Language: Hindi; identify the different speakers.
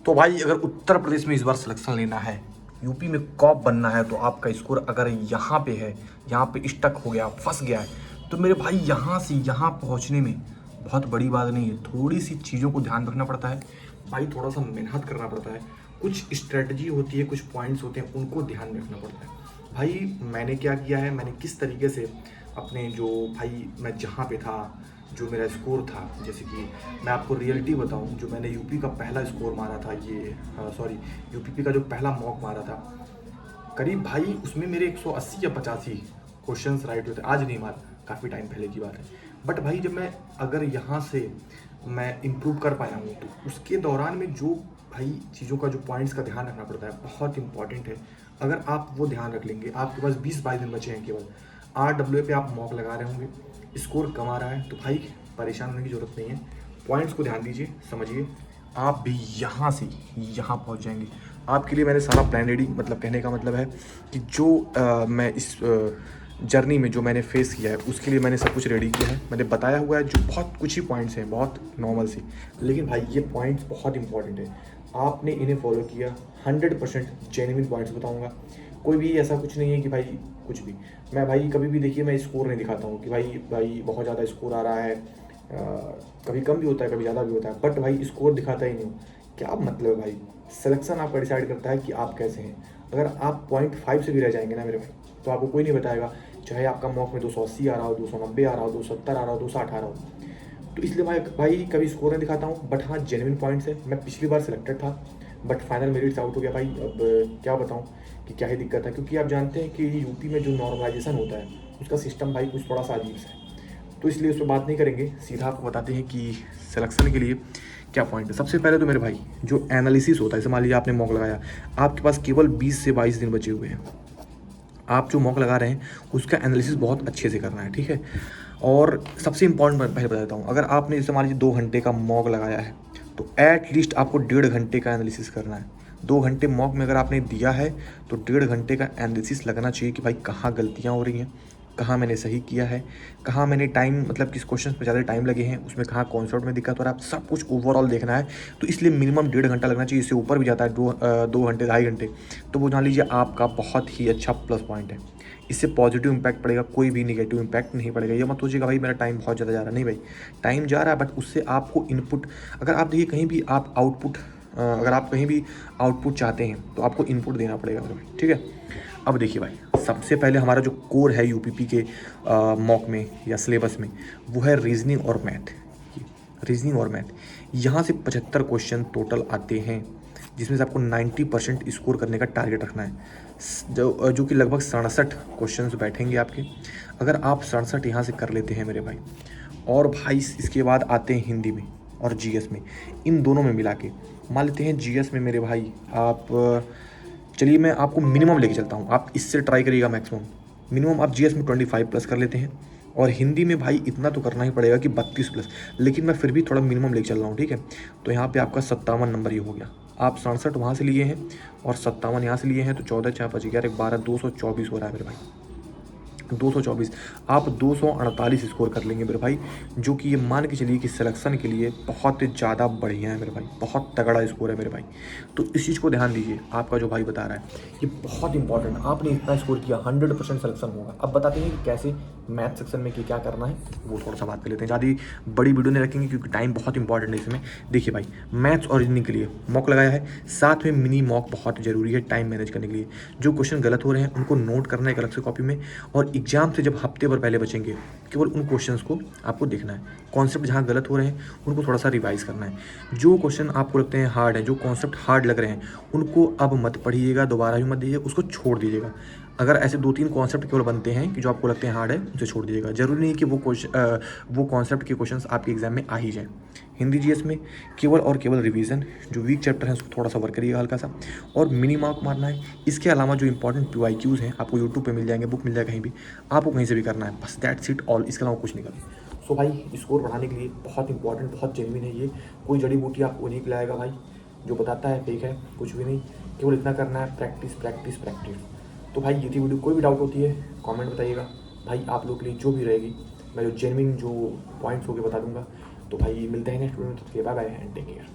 Speaker 1: तो भाई अगर उत्तर प्रदेश में इस बार सिलेक्शन लेना है, यूपी में कॉप बनना है, तो आपका स्कोर अगर यहाँ पे है, यहाँ पे स्टक हो गया, फंस गया है, तो मेरे भाई यहाँ से यहाँ पहुँचने में बहुत बड़ी बात नहीं है। थोड़ी सी चीज़ों को ध्यान रखना पड़ता है भाई, थोड़ा सा मेहनत करना पड़ता है, कुछ स्ट्रेटजी होती है, कुछ पॉइंट्स होते हैं, उनको ध्यान रखना पड़ता है। भाई मैंने क्या किया है, मैंने किस तरीके से अपने जो भाई मैं जहाँ पे था, जो मेरा स्कोर था, जैसे कि मैं आपको रियलिटी बताऊं, जो मैंने यूपी का पहला स्कोर मारा था, ये सॉरी यूपीपी का जो पहला मॉक मारा था, करीब भाई उसमें मेरे 180 या 85 क्वेश्चंस राइट हुए थे। आज नहीं मारा, काफ़ी टाइम पहले की बात है। बट भाई जब मैं अगर यहाँ से मैं इम्प्रूव कर पाया हूँ, तो उसके दौरान में जो भाई चीज़ों का जो पॉइंट्स का ध्यान रखना पड़ता है, बहुत इंपॉर्टेंट है। अगर आप वो ध्यान रख लेंगे, आपके पास 20-22 दिन बचे हैं केवल, RWA पे आप मॉक लगा रहे होंगे, स्कोर कम आ रहा है, तो भाई परेशान होने की ज़रूरत नहीं है। पॉइंट्स को ध्यान दीजिए, समझिए, आप भी यहाँ से यहाँ पहुँच जाएंगे। आपके लिए मैंने सारा प्लान रेडी, मतलब कहने का मतलब है कि जो मैं इस जर्नी में जो मैंने फेस किया है, उसके लिए मैंने सब कुछ रेडी किया है। मैंने बताया हुआ है, जो बहुत कुछ ही पॉइंट्स हैं, बहुत नॉर्मल सी, लेकिन भाई ये पॉइंट्स बहुत इंपॉर्टेंट है। आपने इन्हें फॉलो किया, 100% जेन्युइन पॉइंट्स बताऊँगा। कोई भी ऐसा कुछ नहीं है कि भाई कुछ भी, मैं भाई कभी भी देखिए मैं स्कोर नहीं दिखाता हूँ कि भाई बहुत ज़्यादा स्कोर आ रहा है, कभी कम भी होता है, कभी ज़्यादा भी होता है, बट भाई स्कोर दिखाता ही नहीं हूँ। क्या मतलब है भाई, सिलेक्शन आपका डिसाइड करता है कि आप कैसे हैं। अगर आप 0.5 से भी रह जाएंगे ना मेरे भाई, तो आपको कोई नहीं बताएगा, चाहे आपका मॉक में 280 आ रहा हो, 290 आ रहा हो, 270 आ रहा हो, 260 आ रहा हो। तो इसलिए भाई कभी स्कोर नहीं दिखाता हूँ, बट हाँ जेन्युइन पॉइंट्स है। मैं पिछली बार सिलेक्टेड था, बट फाइनल मेरिट्स आउट हो गया भाई। अब क्या बताऊँ कि क्या ही दिक्कत है, क्योंकि आप जानते हैं कि यूपी में जो नॉर्मलाइजेशन होता है, उसका सिस्टम भाई कुछ थोड़ा सा अजीब सा है। तो इसलिए उस पर बात नहीं करेंगे, सीधा आपको बताते हैं कि सिलेक्शन के लिए क्या पॉइंट है। सबसे पहले तो मेरे भाई जो एनालिसिस होता है, जैसे मान लीजिए आपने मॉक लगाया, आपके पास केवल 20 से 22 दिन बचे हुए हैं, आप जो मॉक लगा रहे हैं उसका एनालिसिस बहुत अच्छे से करना है, ठीक है। और सबसे इंपॉर्टेंट मैं पहले बता देता हूँ, अगर आपने जैसे मान लीजिए 2 घंटे का मॉक लगाया है, तो एट लीस्ट आपको 1.5 घंटे का एनालिसिस करना है। 2 घंटे मॉक में अगर आपने दिया है, तो 1.5 घंटे का एनालिसिस लगना चाहिए कि भाई कहाँ गलतियाँ हो रही हैं, कहाँ मैंने सही किया है, कहाँ मैंने टाइम, मतलब किस क्वेश्चन पे ज़्यादा टाइम लगे हैं, उसमें कहाँ कॉन्सेप्ट में दिक्कत हो रहा है, सब कुछ ओवरऑल देखना है। तो इसलिए मिनिमम 1.5 घंटा लगना चाहिए, इससे ऊपर भी जाता है 2 घंटे 2.5 घंटे, तो वो जान लीजिए आपका बहुत ही अच्छा प्लस पॉइंट है। इससे पॉजिटिव इम्पैक्ट पड़ेगा, कोई भी निगेटिव इम्पैक्ट नहीं पड़ेगा। ये मत सोचिएगा भाई मेरा टाइम बहुत ज़्यादा जा रहा है, नहीं भाई, टाइम जा रहा है, बट उससे आपको इनपुट, अगर आप देखिए कहीं भी आप आउटपुट, अगर आप कहीं भी आउटपुट चाहते हैं, तो आपको इनपुट देना पड़ेगा मेरे भाई, ठीक है। अब देखिए भाई, सबसे पहले हमारा जो कोर है यूपीपी के मॉक में या सिलेबस में, वो है रीजनिंग और मैथ। रीजनिंग और मैथ, यहाँ से 75 क्वेश्चन टोटल आते हैं, जिसमें से आपको 90% स्कोर करने का टारगेट रखना है, जो कि लगभग 67 क्वेश्चन बैठेंगे आपके। अगर आप 67 यहाँ से कर लेते हैं मेरे भाई, और भाई इसके बाद आते हैं हिंदी में और जीएस में, इन दोनों में मिला के मान लेते हैं जीएस में मेरे भाई आप, चलिए मैं आपको मिनिमम लेके चलता हूँ, आप इससे ट्राई करिएगा मैक्सिमम। मिनिमम आप जीएस में 25 प्लस कर लेते हैं, और हिंदी में भाई इतना तो करना ही पड़ेगा कि 32 प्लस, लेकिन मैं फिर भी थोड़ा मिनिमम लेके चल रहा हूँ, ठीक है। तो यहाँ पे आपका 57 नंबर ये हो गया, आप 67 वहाँ से लिए हैं और 57 यहाँ से लिए हैं, तो 14 4 5 11 12 224 हो रहा है मेरे भाई, 224। आप 248 स्कोर कर लेंगे मेरे भाई, जो कि ये मान के चलिए कि सिलेक्शन के लिए बहुत ज़्यादा बढ़िया है मेरे भाई, बहुत तगड़ा स्कोर है मेरे भाई। तो इस चीज़ को ध्यान दीजिए, आपका जो भाई बता रहा है ये बहुत इंपॉर्टेंट, आपने इतना स्कोर किया, 100% सिलेक्शन होगा। अब बताते हैं कि कैसे मैथ सेक्शन में क्या करना है, वो थोड़ा सा बात कर लेते हैं। ज़्यादा बड़ी वीडियो नहीं रखेंगे क्योंकि टाइम बहुत इंपॉर्टेंट है इसमें। देखिए भाई, मैथ्स और रीजनिंग के लिए मॉक लगाया है, साथ में मिनी मॉक बहुत ज़रूरी है टाइम मैनेज करने के लिए। जो क्वेश्चन गलत हो रहे हैं उनको नोट करना है एक अलग से कॉपी में, और एग्जाम से जब हफ्ते भर पहले बचेंगे, केवल उन क्वेश्चंस को आपको देखना है। कॉन्सेप्ट जहाँ गलत हो रहे हैं उनको थोड़ा सा रिवाइज करना है। जो क्वेश्चन आपको लगते हैं हार्ड हैं, जो कॉन्सेप्ट हार्ड लग रहे हैं, उनको अब मत पढ़िएगा, दोबारा भी मत दीजिएगा, उसको छोड़ दीजिएगा। अगर ऐसे 2-3 कॉन्सेप्ट केवल बनते हैं कि जो आपको लगते हैं हार्ड है, उसे छोड़ दीजिएगा। जरूरी नहीं कि वो कॉन्सेप्ट के क्वेश्चंस आपके एग्जाम में आ ही जाएँ। हिंदी जीएस में केवल और केवल रिवीजन, जो वीक चैप्टर है उसको थोड़ा सा वर्क करिएगा हल्का सा, और मिनी मार्क मारना है। इसके अलावा जो इंपॉर्टेंट PYQs हैं आपको यूट्यूब पे मिल जाएंगे, बुक मिल जाएगा, कहीं भी आपको कहीं से भी करना है, बस दैट्स इट ऑल, इसके अलावा कुछ नहीं करना। सो भाई स्कोर बढ़ाने के लिए बहुत इंपॉर्टेंट, बहुत जेन्युइन है ये, कोई जड़ी बूटी आपको नहीं पिलाएगा भाई, जो बताता है फेक है, कुछ भी नहीं। केवल इतना करना है, प्रैक्टिस प्रैक्टिस प्रैक्टिस। तो भाई ये थी वीडियो, कोई भी डाउट होती है कमेंट बताइएगा भाई, आप लोग के लिए जो भी रहेगी मैं जो जेन्युइन जो पॉइंट्स होके बता दूंगा। तो भाई मिलते हैं नेक्स्ट वीडियो में, bye bye and take care.